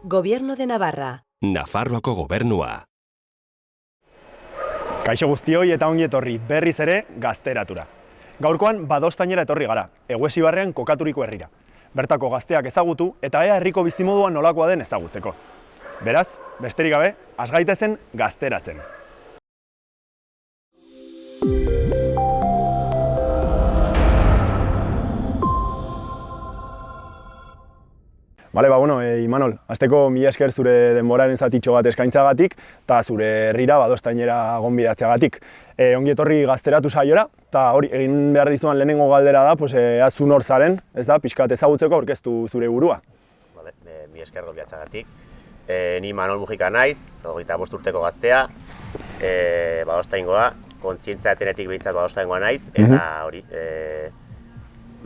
Gobierno de Navarra. Nafarroako gobernua. Kaixo guztioi eta ongi etorri berriz ere Gazteratura. Gaurkoan Badostainera etorri gara, Eguesibarrean kokaturiko herrira. Bertako gazteak ezagutu eta ea herriko bizimoduan nolakoa den ezagutzeko. Beraz, besterik gabe, has gaitezen gazteratzen. Bale, Imanol, hasteko mila esker zure denboraren zatitxo bat eskaintzagatik eta zure herrira Badostainera gonbidatzeagatik. Ongi etorri Gazteratu saiora, eta hori egin behar dizuan lehenengo galdera da, ea zu nor zaren, ez da, pixkat ezagutzeko aurkeztu zure burua. Mila esker gonbidatzeagatik. Ni Imanol Mujika naiz, 25 urteko gaztea, Badostaingoa, kontzientzia etenetik behintzat Badostaingoa naiz, eta hori,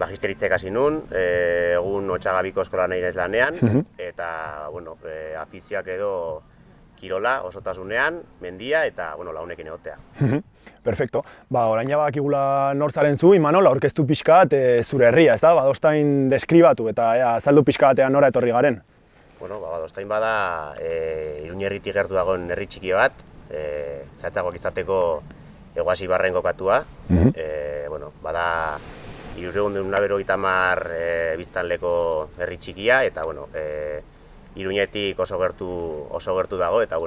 magisteritza ikasi nun, egun Otxagabiko eskola nahi naiz lanean, eta, afizioak edo kirola osotasunean, mendia eta, launekin egotea. Perfecto. Orain badakigula nor zaren zu, Imanol, aurkeztu pixkat zure herria, ez da? Badostain deskribatu eta azaldu pixkatean nora etorri garen. Badostain bada Iruñerritik gertu dagoen herri txiki bat, zehatzagoak izateko Eguesibarren kokatua, bada 350 biztanleko herri txikia, eta Iruñetik oso gertu dago, eta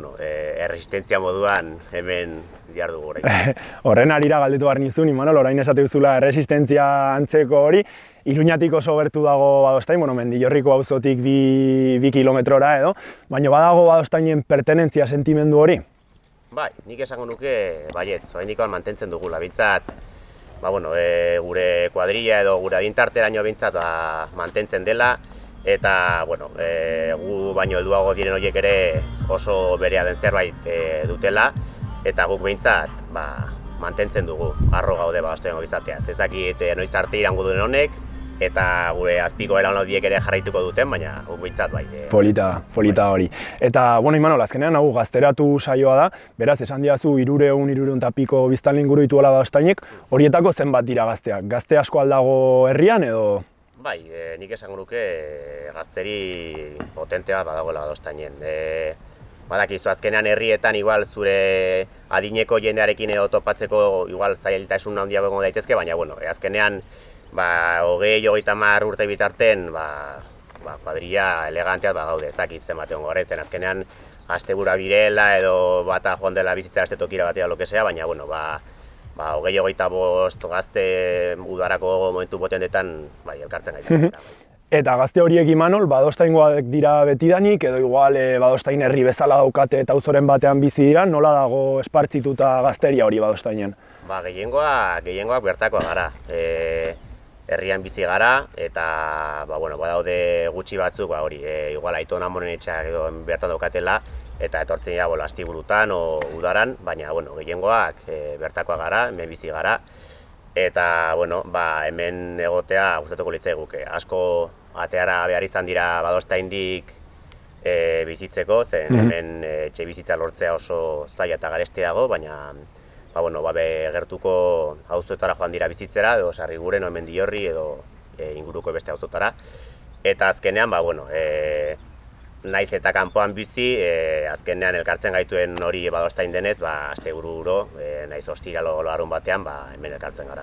erresistentzia moduan hemen dihardugu orain. Horren arira galdetu behar nizun, Imanol, orain esate duzula erresistentzia antzeko hori, Iruñatik oso gertu dago Badostain, Mendillorriko auzotik 2 kilometrora edo, baina badago Badostainen pertenentzia sentimendu hori? Bai, nik esango nuke baietz, oraindikoan mantentzen dugula, bintzat, gure kuadrilla edo gure adintarteraino bintzat mantentzen dela, eta gu baino helduago diren horiek ere oso berea den zerbait dutela, eta guk bintzat mantentzen dugu, harro gaude Badostaingo izatea. Ez dakit noiz arte irango duen honek, eta gure azpiko eranodiek ere jarraituko duten, baina guk bintzat bai. Polita hori. Eta, Imanol, azkenean hau Gazteratu saioa da, beraz, esan diazu 300 eta piko biztanle inguru dituela Badostainek, horietako zenbat dira gazteak? Gazte asko aldago herrian edo? Bai, nik esango nuke gazteri potentea badagoela Badostainen. Badakizu azkenean herrietan igual zure adineko jendearekin edo topatzeko igual zailtasun handiago egongo daitezke, baina azkenean 20-30 urte bitarten kuadrilla eleganteak gaude, ez dakit zenbat egongo garen, azkenean astebura birela edo bata joan dela bizitza astetokira batera lokesea, baina 20-25 gazte udarako momentu potentetan elkartzen gaitzen. Eta gazte horiek, Imanol, Badostaingoak dira betidanik, edo igual Badostain herri bezala daukate eta auzoren batean bizi dira, nola dago espartzituta gazteria hori Badostainen? Gehiengoak bertakoa gara. Herrian bizi gara, eta badaude gutxi batzuk, igual Aiton Amoren etxeak edo bertan daukatela, eta etortzen dira astiburutan o udaran, baina gehiengoak bertakoa gara, hemen bizi gara, eta hemen egotea gustatuko litzaiguke. Asko ateara behar izan dira Badostaindik bizitzeko, zen hemen etxe bizitza lortzea oso zaila eta garestia dago, baina gertuko auzoetara joan dira bizitzera, edo Sarriguren, Mendillorri edo inguruko beste auzoetara. Eta azkenean, naiz eta kanpoan bizi, azkenean elkartzen gaituen hori Badostain denez, asteburu naiz ostiralo larun batean, hemen elkartzen gara.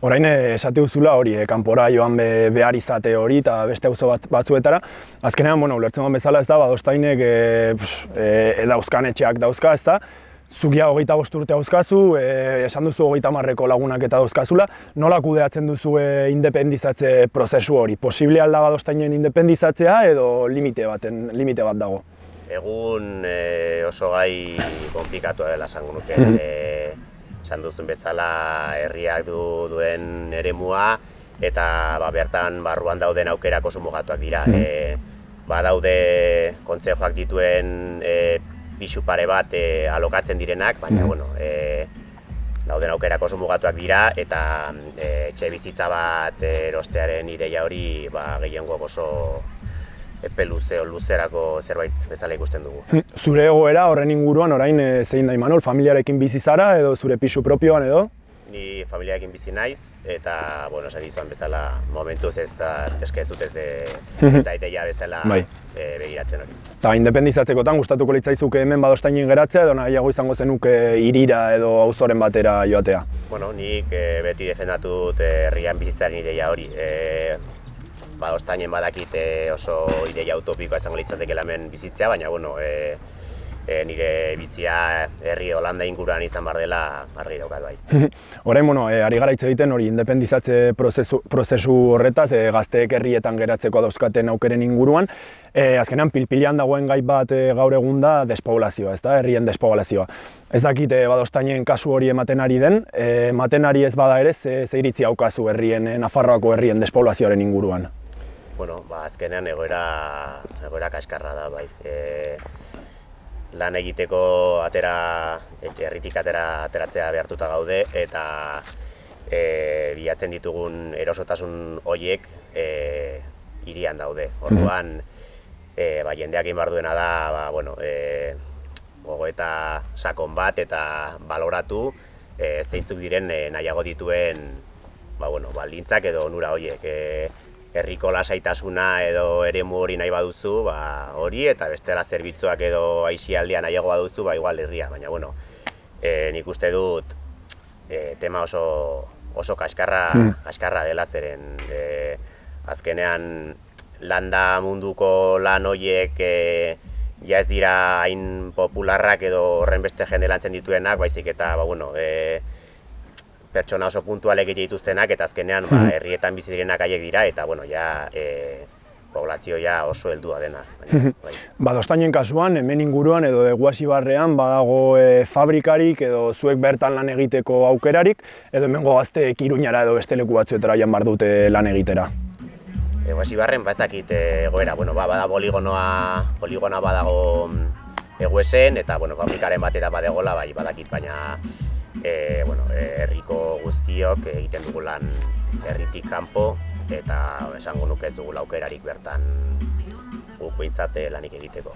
Orain esate duzula hori, kanpora joan behar izate hori eta beste auzo batzuetara. Azkenean, ulertzen bezala ez da, Badostainek dauzkan etxeak dauzka, ez da? Zugia 25 urte dauzkazu, esan duzu 30ko lagunak eta dauzkazula, nola kudeatzen duzu independizatze prozesu hori? Posible alda Badostainen independizatzea edo limite bat dago? Egun oso gai konplikatua dela esango nuke. Esan duzun bezala herriak duen eremua, eta bertan barruan dauden aukerak oso mugatuak dira. Badaude kontzejoak dituen pisu pare bat alokatzen direnak, baina dauden aukerak oso mugatuak dira, eta etxe bizitza bat erostearen ideia hori gehiengoak oso epe luzerako zerbait bezala ikusten dugu. Zure egoera horren inguruan orain zein da, Imanol? Familiarekin bizi zara edo zure pisu propioan edo? ni familiarekin bizi naiz, eta, bueno, esan dizuan bezala, momentuz ez dut ez zaiteia bezala begiratzen hori. Eta independizatzekotan gustatuko litzaizuke hemen Badostainen geratzea edo nahiago izango zenuke hirira edo auzoren batera joatea? Bueno, nik beti defendatut herrian bizitzaren ideia hori. Badostainen badakit oso ideia utopikoa izango litzatekeela hemen bizitzea, baina, bueno, nire bizia herri Holanda inguruan izan behar dela argi daukat bai. Orain, ari gara hitz egiten hori independizatze prozesu horretaz, gazteek herrietan geratzeko dauzkaten aukeren inguruan. Azkenean, pilpilean dagoen gai bat gaur egun da despoblazioa, ezta? Herrien despoblazioa. Ez dakit Badostainen kasu hori ematen ari den, ematen ari ez bada ere, ze iritzi haukazu herrien, Nafarroako herrien despoblazioaren inguruan? Bueno, azkenean egoera kaskarra da bai. Lan egiteko herritik ateratzea behartuta gaude eta bilatzen ditugun erosotasun horiek hirian daude. Orduan, jendeak egin behar duena da, gogoeta sakon bat eta baloratu zeintzuk diren nahiago dituen baldintzak edo onura horiek. Herriko lasaitasuna edo eremu hori nahi baduzu, hori, eta bestela zerbitzuak edo aisialdia nahiago baduzu, igual herria, baina, nik uste dut tema oso kaskarra dela zeren azkenean landa munduko lan horiek ja ez dira hain popularrak edo horren beste jende lantzen dituenak, baizik eta, pertsona oso puntualek dituztenak eta azkenean herrietan bizi direnak haiek dira eta poblazio oso heldua dena. Badostainen kasuan, hemen inguruan edo Eguasibarrean badago fabrikarik edo zuek bertan lan egiteko aukerarik edo hemengo gazteek Iruñara edo beste leku batzuetara joan behar dute lan egitera? Eguasibarren ez dakit egoera, bada poligonoa badago Eguesen eta fabrikaren batera badegola badakit, baina herriko guztiok egiten dugu lan herritik kanpo eta esango nuke ez dugula aukerarik bertan guk behintzat lanik egiteko.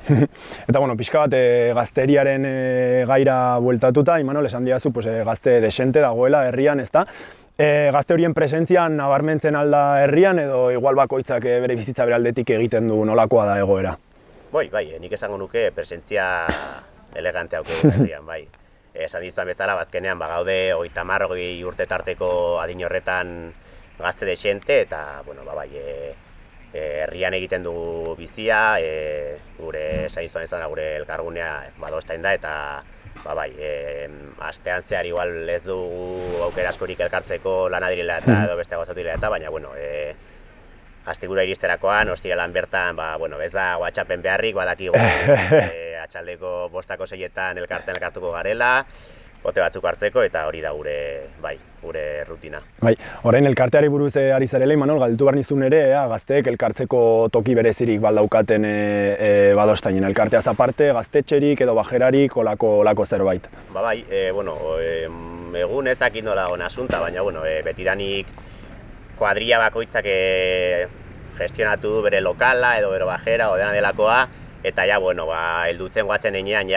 Eta pixka bat gazteriaren gaira bueltatuta, Imanol, esan diazu gazte desente dagoela herrian, ezta? Gazte horien presentzian nabarmentzen alda herrian edo igual bakoitzak bere bizitza bere aldetik egiten du nolakoa da egoera? Bai, nik esango nuke presentzia elegante aukeru herrian, bai. Esan dizuan bezala, azkenean gaude 30-40 urte tarteko adin horretan gazte desente eta herrian egiten dugu bizia, gure elkargunea Badostain da eta astean zehar igual ez dugu aukera askorik elkartzeko lana direla eta edo beste gauzatu direla eta baina astegura iristerakoan, ostiralan bertan, ez da WhatsAppen beharrik, badakigu atxaldeko 5-6etan elkartuko garela, bote batzuk hartzeko eta hori da gure rutina. Orain elkarteari buruz ari zarela, Imanol, galdetu behar nizun ere, gazteek elkartzeko toki berezirik baldaukaten Badostainen. Elkarteaz aparte, gaztetxerik edo bajerarik olako zerbait. Egun ezakit nola hona asunta, baina betidanik kuadrilla bakoitzak gestionatu du bere lokala edo bere bajera o dena delakoa eta heldutzen goatzen heinean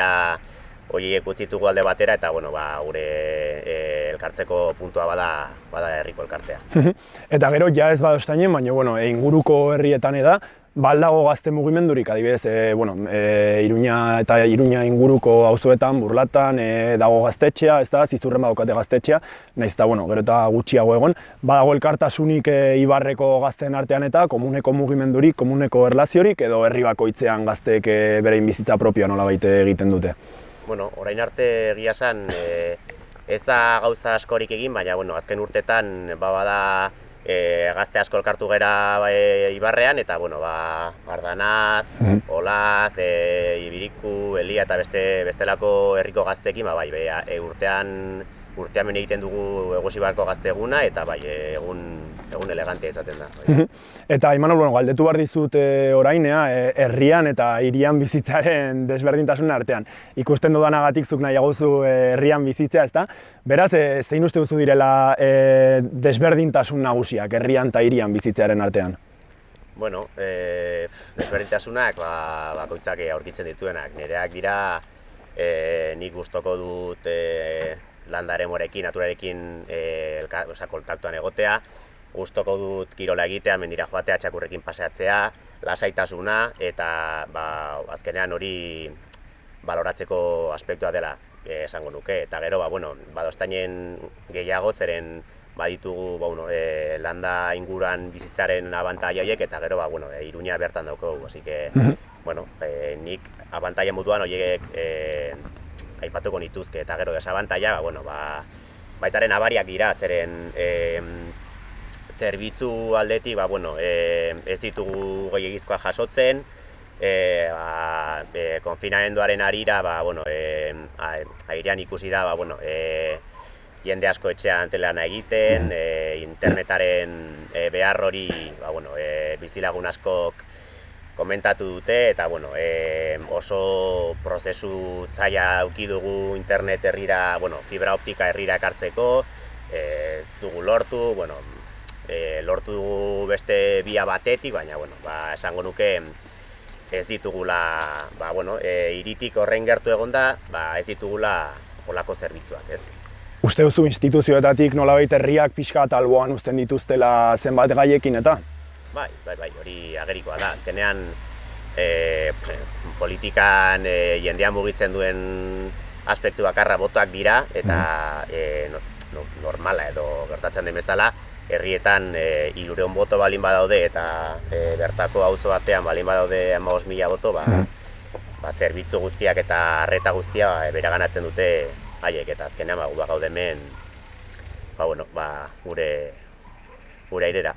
horiek utzitugu alde batera eta gure elkartzeko puntua bada herriko elkartea. Eta gero ez Badostainen, baina inguruko herrietan eda, baldago gazte mugimendurik, adibidez, Iruña eta Iruña inguruko auzoetan, Burlatan, dago gaztetxea, ez da, Zizurren badaukate gaztetxea, nahiz eta, gero eta gutxiago egon, badago elkartasunik Ibarreko gazteen artean eta komuneko mugimendurik, komuneko erlaziorik, edo herri bakoitzean gazteek berein bizitza propioa nolabait egiten dute. Orain arte egia esan ez da gauza askorik egin, baina azken urtetan bada gazte asko elkartu gera Ibarrean eta Ardanaz, Olaz, Ibiriku, Elia eta bestelako herriko gazteekin urtean egiten dugu Eguasibarko gazte eguna eta egun elegantea izaten da. Eta Imanol, galdetu behar dizut orainea, herrian eta hirian bizitzaren desberdintasun artean. Ikusten dudanagatik zuk nahiagozu herrian bizitzea, ezta? Beraz, zein uste duzu direla desberdintasun nagusiak herrian eta hirian bizitzearen artean? Desberdintasunak bakoitzak aurkitzen dituenak. Nireak dira nik gustoko dut landaremorekin, naturarekin kontaktuan egotea, gustoko dut kirola egitea, mendira joatea, txakurrekin paseatzea, lasaitasuna, eta azkenean hori baloratzeko aspektua dela esango nuke. Eta gero, badoztainen gehiago, zeren baditugu landa inguruan bizitzaren abantaila horiek, eta gero, Iruña bertan daukagu, así que, nik abantaila moduan horiek aipatuko nituzke, eta gero desabantaila, baitaren abariak dira, zeren zerbitzu aldetik, ez ditugu gehiagizkoa jasotzen, konfinamenduaren harira, airean ikusi da, jende asko etxean telelana egiten, internetaren behar hori, bizilagun askok komentatu dute, eta oso prozesu zaila auki dugu internet herrira, fibra optika herrira ekartzeko, dugu lortu, lortu dugu beste bia batetik, baina esango nuke ez ditugula, hiritik horren gertu egonda, ez ditugula olako zerbitzuak, ez? Uste duzu instituzioetatik nolabait herriak pixka eta alboan uzten dituztela zenbat gaiekin eta? Bai, hori agerikoa da. Azkenean politikan jendean mugitzen duen aspektu bakarra botoak dira, eta normala edo gertatzen den bezala, herrietan 300 boto balin badaude eta bertako auzo batean balin badaude 15.000 boto, zerbitzu guztiak eta arreta guztia beraganatzen dute haiek, eta azkenean gaude hemen gure airera.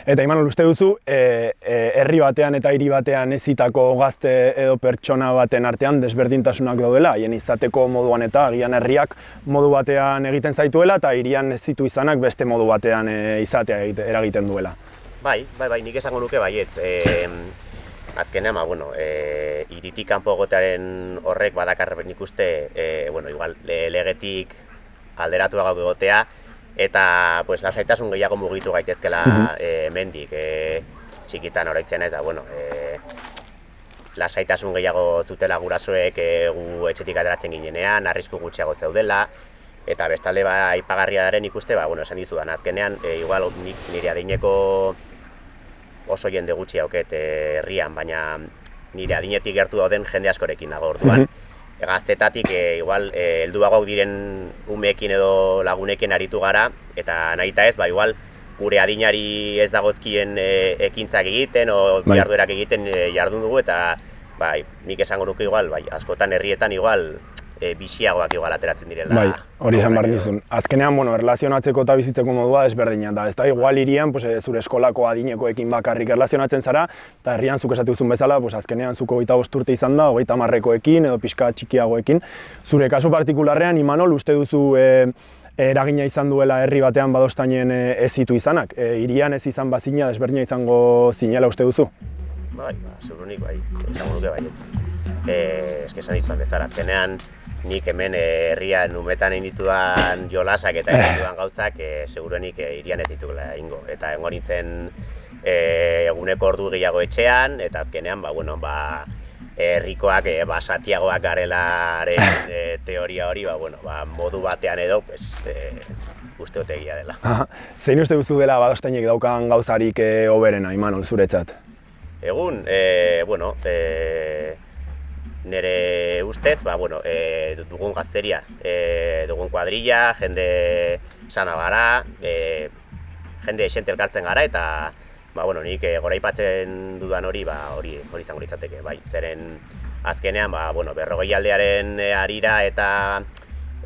Eta Imanol, uste duzu, herri batean eta hiri batean ezitako gazte edo pertsona baten artean desberdintasunak daudela, haien izateko moduan, eta agian herriak modu batean egiten zaituela eta hirian ez zitu izanak beste modu batean izatea eragiten duela? Bai, nik esango nuke baietz. Azkenean, hiritik kanpo egotearen horrek badakar nik uste, igual legetik alderatuak egotea, eta lasaitasun gehiago mugitu gaitezkela hemendik, txikitan oraitzen ez da, lasaitasun gehiago zutela gurasoek gu etxetik ateratzen ginenean, arrisku gutxiago zeudela, eta bestalde aipagarria daren ikuste, esan dizudan, azkenean, igual nire adineko oso jende gutxi hauket herrian, baina nire adinetik gertu dauden jende askorekin nago orduan. Gaztetatik igual helduagoak diren umeekin edo lagunekin aritu gara, eta nahita ez, igual gure adinari ez dagozkien ekintzak egiten o jarduerak egiten jardun dugu, eta nik esango nuke igual, askotan herrietan igual biziagoak igual ateratzen direla. Bai, hori esan behar nizun. Azkenean, erlazionatzeko eta bizitzeko modua desberdina da. Ez da, igual hirian, zure eskolako adinekoekin bakarrik erlazionatzen zara, eta herrian zuk esatu duzun bezala, azkenean zuko 25 urte izan da, 30ekoekin edo pixka txikiagoekin. Zure kasu partikularrean, Imanol, uste duzu eragina izan duela herri batean badoztainen ez zitu izanak? Hirian ez izan bazina desberdina izango zinela uste duzu? Bai, segurunik bai, esango nuke bai. Esan izan bezala, azkenean nik hemen herrian umetan egin ditudan jolasak eta egin ditudan gauzak seguruenik hirian ez ditugula egingo. Eta egongo nintzen eguneko ordu gehiago etxean, eta azkenean herrikoak basatiagoak garelaren teoria hori modu batean edo uste dut egia dela. Zein uste duzu dela badoztainek daukan gauzarik hoberena, Imanol, zuretzat? Egun, nire ustez, dugun gazteria, dugun kuadrilla, jende sana gara, jende esente elkartzen gara, eta nik goraipatzen dudan hori izango litzateke, zeren azkenean, 40 aldearen harira eta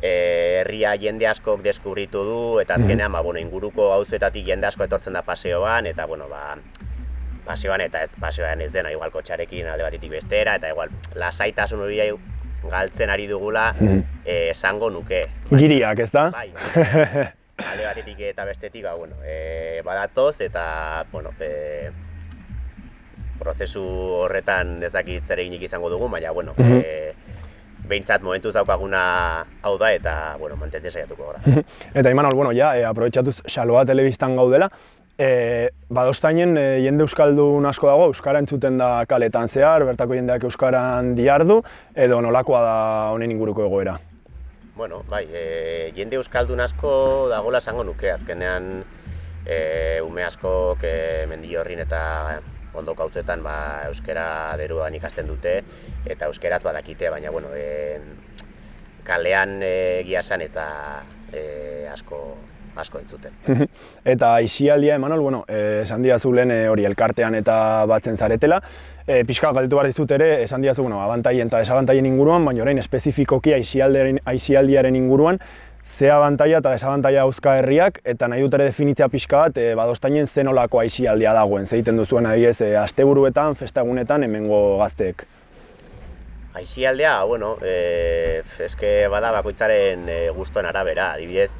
herria jende askok deskubritu du, eta azkenean, inguruko auzoetatik jende asko etortzen da paseoan, eta paseoan eta ez paseoan ez dena, igual kotxarekin alde batetik bestera, eta igual lasaitasun hori galtzen ari dugula esango nuke. Giriak, ez da? Bai, alde batetik eta bestetik badatoz, eta prozesu horretan ez dakit zer eginik izango dugu, baina behintzat momentuz daukaguna hau da, eta mantentzen saiatuko gara. Eta Imanol, aprobetxatuz Xaloa telebistan gaudela, badoztainen jende euskaldun asko dago, euskara entzuten da kaletan zehar, bertako jendeak euskaran diardu, edo nolakoa da honen inguruko egoera? Bueno, bai, jende euskaldun asko dagoela esango nuke, azkenean ume askok Mendillorrin eta ondo kauzetan euskera deruan ikasten dute eta euskeraz badakite, baina bueno, kalean egia esan ez da asko entzuten. Eta aisialdia, Emanol, bueno, esan diazu lehen hori elkartean eta batzen zaretela. Pixka galdetu behar dizut ere, esan diazu, bueno, abantaien eta desabantaien inguruan, baina orain espezifikoki aisialdiaren inguruan, ze abantaia eta desabantaia dauzka herriak, eta nahi dut ere definitzea pixka bat, Badostainen zen nolako aisialdia dagoen, zeiten duzuen adibidez, asteburuetan, festagunetan, hemengo gazteek. Aisialdea, bueno, eske bada bakoitzaren gustoen arabera, adibidez,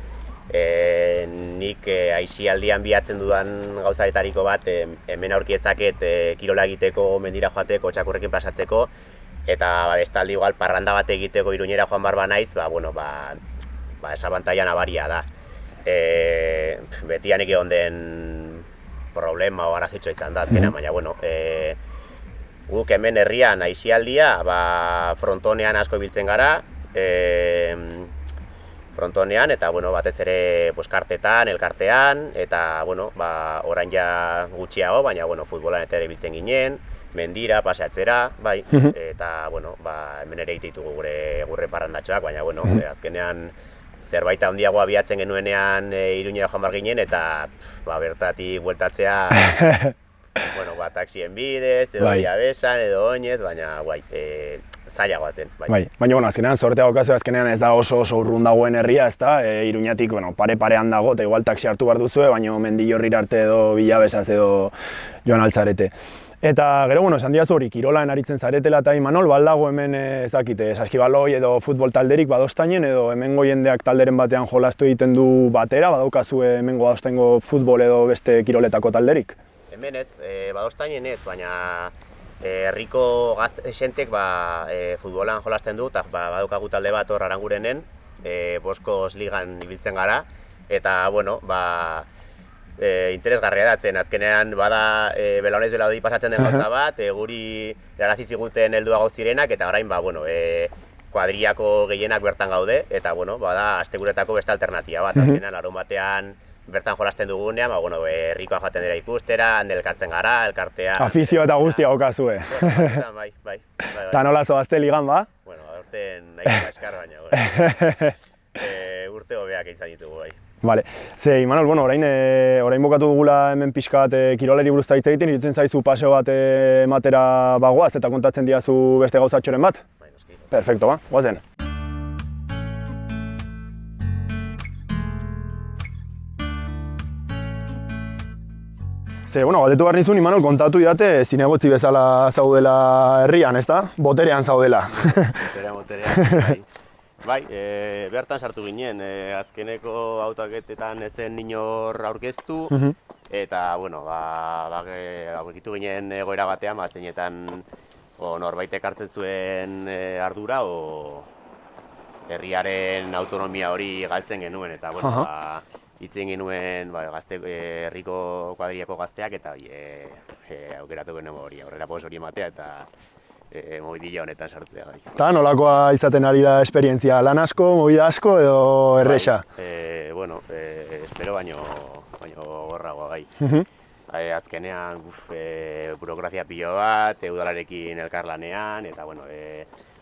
nik aisialdian bilatzen dudan gauzaetariko bat hemen aurki ezaket kirola egiteko, mendira joateko, txakurrekin pasatzeko, eta bestalde igual parranda bat egiteko Iruñera joan barba naiz, desabantaia nabaria da. Betianik egon den problema o arazitxo izan da, azkenean, baina, bueno, guk hemen herrian aisialdia, frontonean asko ibiltzen gara, frontonean eta bueno, batez ere kartetan, elkartean eta bueno, orain ja gutxiago, baina bueno, futbolan eta ere biltzen ginen, mendira, paseatzera, bai, eta bueno, hemen ere ditugu gure parrandatxoak, baina bueno, azkenean zerbait handiagoa abiatzen genuenean Iruñera joan bar ginen eta bertatik bueltatzea bueno, taxien bidez, edo Besan, edo Oinez, baina zailagoa zen. Bai, baina bueno, azkenean sortea okazu, azkenean ez da oso urrun dagoen herria, ez da, Iruñatik pare-parean dago, eta igual taxi hartu behar duzue, baina Mendillorrira arte edo Bilabesaz edo joan altzarete. Eta gero, bueno, esan diazu hori, kirolan aritzen zaretela eta Imanol, baldago hemen ezakite, saskibaloi edo futbol talderik Badostainen edo hemengo jendeak talderen batean jolastu egiten du batera, badaukazu hemengo Badostaingo futbol edo beste kiroletako talderik? Hemen ez, Badostainen ez, baina herriko gaztentek futbolan jolasten du, eta badaukagu talde bat hor Arangurenen, Boskoz ligan ibiltzen gara, eta bueno, interesgarria da zen, azkenean bada belaunez belaudi pasatzen den gauza bat, guri erarazi ziguten helduago zirenak, eta orain kuadriako gehienak bertan gaude, eta bueno, bada asteburuetako beste alternatiba bat, azkenean larun batean bertan jolasten dugunean, herrikoa joaten dira ikustera, hande elkartzen gara, elkartea... Afizio eta guztia okazue. Bai. Eta nola zoazte ligan, ba? Bueno, aurten nahiko eskar baina, urte hobeak izan ditugu, bai. Vale. Ze, Imanol, bueno, orain bokatu dugula hemen pixka bat kiroleri buruzta hitz egiten, irutzen zaizu paseo bat ematera bagoaz eta kontatzen diazu beste gauzatxoren bat? Bai, noski. Perfecto, guazen. Ze, bueno, galdetu behar nizun, Imanol, kontatu didate zinegotzi bezala zaudela herrian, ezta? Boterean zaudela. Boterean, bai. Bertan sartu ginen, azkeneko autoaketetan ez zen inor aurkeztu, eta, bueno, aurkitu ginen egoera batean, zeinetan norbaitek hartzen zuen ardura, herriaren autonomia hori galtzen genuen, eta, bueno, hitzen genuen herriko kuadriako gazteak, eta aukeratu genuen hori, aurrera pos hori ematea, eta mobidila honetan sartzea. Eta nolakoa izaten ari da esperientzia? Lan asko, mobida asko edo erresa? Bueno, espero baino gorragoa gai. Azkenean burokrazia pilo bat, udalarekin elkarlanean, eta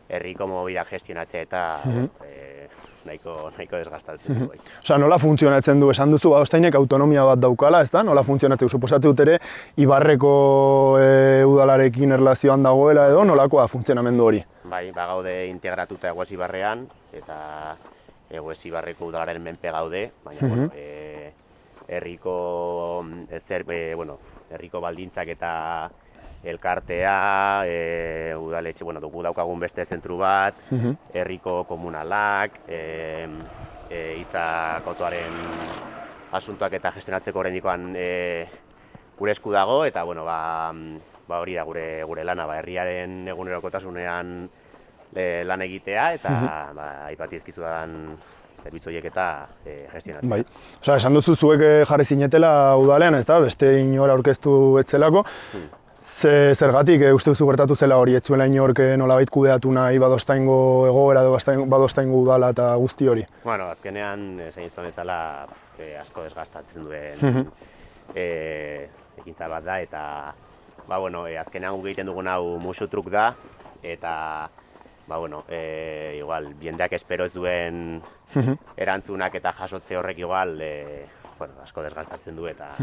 herriko mobida gestionatzea eta nahiko desgastatzen du. Osa, nola funtzionatzen du? Esan duzu Badostainek autonomia bat daukala, ez da? Nola funtzionatzen du? Suposatu dut ere, Ibarreko udalarekin erlazioan dagoela edo, nolakoa funtzionamendu hori? Bai, gaude integratuta Egues Ibarrean, eta Egues Ibarreko udalaren menpe gaude, baina, herriko baldintzak eta elkartea, udaletxe, dugu daukagun beste zentru bat, herriko komunalak, izakotoaren asuntoak eta gestionatzeko oraindikoan gure esku dago, eta hori da gure lana, herriaren egunerokotasunean lan egitea, eta aipati ezkizudan zerbitzu horiek eta gestionatzea. Bai. Osa, esan duzu zuek jarri zinetela udalean, ez da? Beste inora aurkeztu etzelako. Zergatik uste duzu gertatu zela hori, ez zuela inork nolabait kudeatu nahi Badostaingo egoera edo Badostaingo udala eta guzti hori? Bueno, azkenean, zein izan bezala, asko desgastatzen duen ekintza bat da, eta azkenean guk egiten dugun hau musu truk da, eta igual, jendeak espero ez duen erantzunak eta jasotze horrek igual, asko desgastatzen du, eta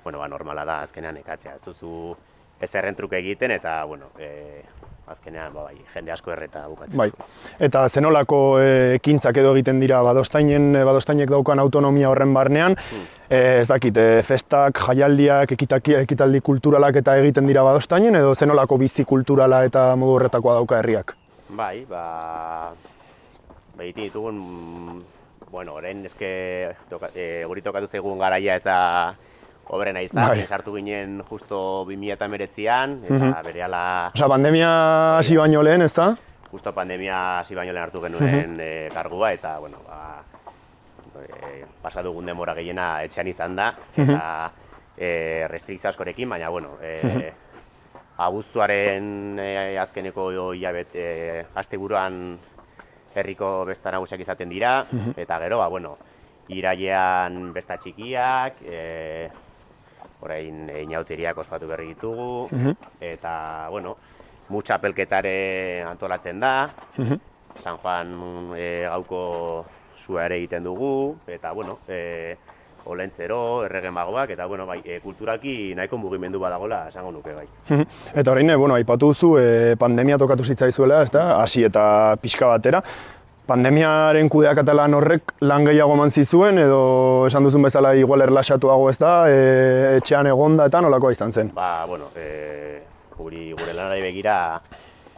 normala da azkenean ekatzea. Ez duzu ez errentruk egiten, eta azkenean jende asko erreta bukatzen. Bai. Eta zenolako ekintzak edo egiten dira Badostainek daukan autonomia horren barnean, ez dakit, festak, jaialdiak, ekitaldi kulturalak eta egiten dira Badostainen, edo zenolako bizi kulturala eta modu horretakoa dauka herriak? Bai, egiten ditugun, orain eske guri tokatu zaigun garaia ez da obrena izan, sartu ginen justo 2019an, eta berehala... Osa, pandemia hasi baino lehen, ez da? Justo pandemia hasi baino lehen hartu genuen kargua, eta, pasa dugun denbora gehiena etxean izan da, eta restrikzio askorekin, baina, abuztuaren azkeneko hilabete asteburuan herriko besta nagusiak izaten dira, eta gero, irailean besta txikiak, orain inauteriak ospatu berri ditugu, eta, mutxapelketare antolatzen da, San Juan gauko sua ere egiten dugu, eta, olentzero, erregen bagoak, eta, kulturaki nahiko mugimendu badagola, esango nuke, bai. Eta orain, aipatu duzu, pandemia tokatu zitzaizuela, ez da, hasi eta pixka batera. Pandemiaren kudeaketa lan horrek lan gehiago eman zizuen, edo esan duzun bezala igual erlaxatuago, ez da, etxean egonda eta nolakoa izan zen? Gure lanari begira,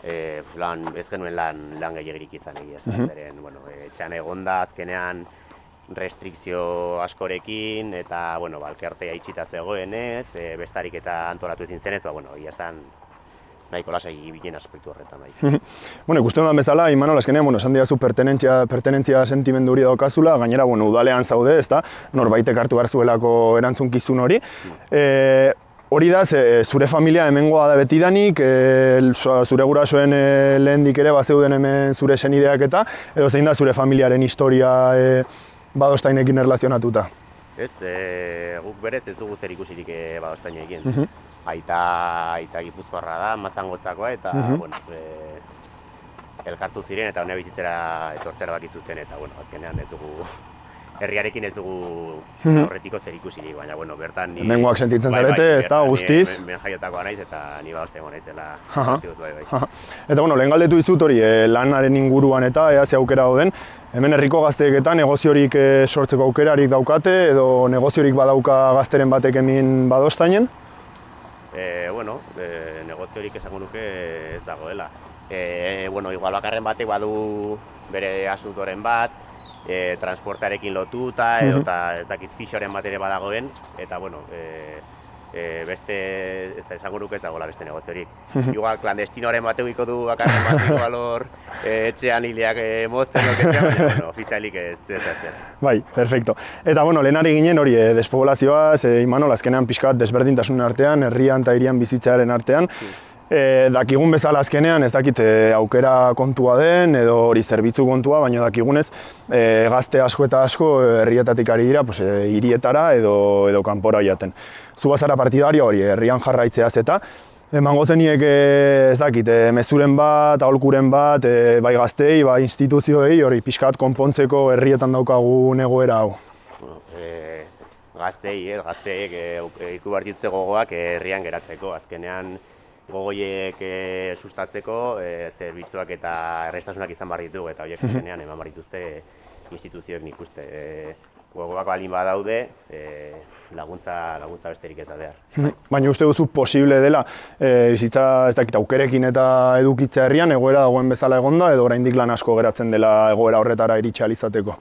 ez genuen lan gehiagirik izan egia esan, zeren, etxean egonda azkenean restrikzio askorekin, eta, elkartea itxita zegoenez, bestarik eta antolatu ezin zenez, egia esan, nahiko lasai bilen aspektu horretan bai. Ikusten dudan bezala, Imanol, azkenean, esan didazu pertenentzia sentimendu hori daukazula, gainera, udalean zaude, ez da, norbaitek hartu behar zuelako erantzunkizun hori. Hori da, zure familia hemengoa da betidanik, zure gurasoen lehendik ere bazeuden hemen zure senideak eta, edo zein da zure familiaren historia Badostainekin erlazionatuta? Ez, guk berez ez dugu zer ikusirik Badostainekin. Aita Gipuzkoarra da, Mazangotzakoa, eta elkartu ziren eta honea bizitzera etortzera baki zuten, eta azkenean ez dugu herriarekin ez dugu horretiko zer ikusirik, baina bertan ni... Hemengoak sentitzen zarete, ez da, guztiz? Ben jaiotakoa naiz eta ni Badostaingoa naizela. Eta lehen galdetu dizut hori, lanaren inguruan eta ea ze aukera dauden, hemen herriko gazteeketan negoziorik sortzeko aukerarik daukate, edo negoziorik badauka gazteren batek hemen Badostainen? Negoziorik esango nuke ez dagoela. Igual bakarren batek badu bere asutoren bat, transportarekin lotuta, edo ez dakit fixoren bat ere badagoen, eta beste esango nuke ez dagoela beste negoziorik. Igual klandestinoren bat egiko du bakarren bateko balor etxean hileak mozten, baina ofizialik ez zer. Bai, perfecto. Eta lehenari ginen hori despoblazioaz, Imanol, azkenean pixka bat desberdintasunen artean, herrian eta hirian bizitzearen artean. Dakigun bezala azkenean, ez dakit aukera kontua den, edo hori zerbitzu kontua, baina dakigunez gazte asko eta asko herrietatik ari dira hirietara edo kanpora joaten. Zu bazara partidario hori, herrian jarraitzeaz eta emango zeniek ez dakit, mezuren bat, aholkuren bat, bai gazteei, bai instituzioei, hori pixkat konpontzeko herrietan daukagun egoera hau. Gazteek iku behar dituzte gogoak herrian geratzeko, azkenean gogoiek sustatzeko zerbitzuak eta errestasunak izan behar ditugu, eta horiek azkenean eman behar dituzte instituzioek nik uste. Gogoak balin badaude, laguntza besterik ez da behar. Baina uste duzu posible dela bizitza ez dakit aukerekin eta edukitzea herrian egoera dagoen bezala egonda, edo oraindik lan asko geratzen dela egoera horretara iritsi ahal izateko?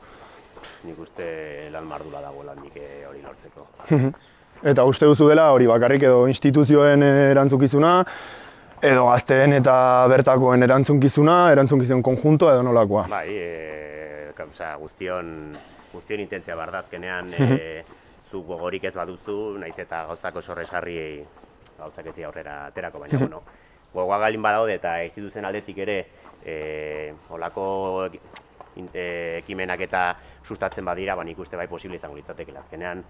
Nik uste lan mardula dagoela nik hori lortzeko. Eta uste duzu dela hori bakarrik edo instituzioen erantzukizuna, edo gazteen eta bertakoen erantzukizun konjunto edo nolakoa? Bai, guztion intentzia behar da, azkenean zu gogorik ez baduzu, nahiz eta gauzako sorresarri gauzak ez dira aurrera aterako, baina, bueno, gogoa galin badaude eta instituzioen aldetik ere olako ekimenak eta sustatzen badira, nik uste bai posible izango litzatekela. Azkenean,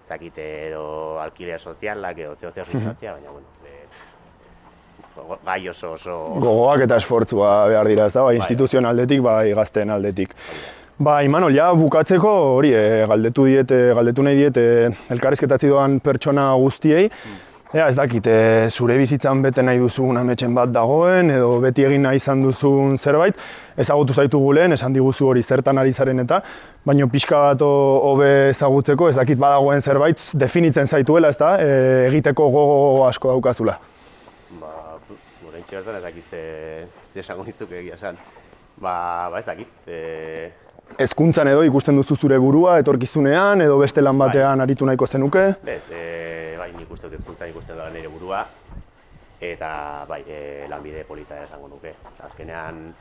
zakite edo alkiler sozialak edo zeo sustatzea, baina, bueno, gai oso... Gogoak eta esfortzua behar dira, ez da, bai instituzioen aldetik, bai gazteen aldetik. Ba, Imanol, ja bukatzeko hori, galdetu nahi diet elkarrizketatzi doan pertsona guztiei. Ez dakit, zure bizitzan bete nahi duzun ametsen bat dagoen, edo beti egin nahi izan duzun zerbait, ezagutu zaitugu lehen, esan diguzu hori zertan ari zaren eta, baina pixka bat hobe ezagutzeko, ez dakit badagoen zerbait, definitzen zaituela, ez da, egiteko gogo asko daukazula. Horreintxe bertan ez dakit esango nizuke egia esan. Ba ez dakit. Hezkuntzan edo ikusten duzu zure burua, etorkizunean, edo beste lan batean aritu nahiko zenuke? Bai, nik uste dut hezkuntzan ikusten dut nire burua, eta bai, lanbide polita esango nuke. Azkenean,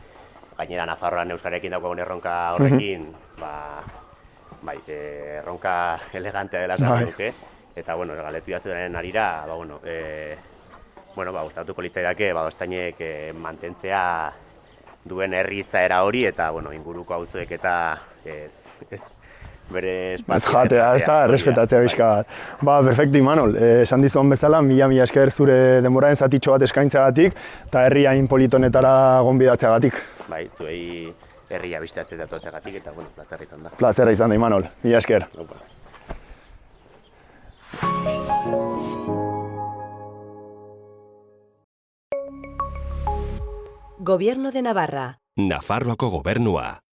gainera Nafarroan euskarekin daukagun erronka horrekin, bai, erronka elegantea dela esango nuke, eta, bueno, galetu jazuen arira, gustatuko litzaidake, Ostainek mantentzea duen herri izaera hori, eta, inguruko auzoek eta bere espazioa. Ez jatea, ez da, errespetatzea bizka bat. Ba, perfekto, Imanol, esan dizuan bezala, mila esker zure denboraren zatitxo bat eskaintzeagatik, eta herri hain politonetara gonbidatzeagatik. Bai, zuei herria bistatzez datuatzeagatik, eta, plazerra izan da. Plazerra izan da, Imanol, mila esker. Gobierno de Navarra. Nafarroako Gobernua.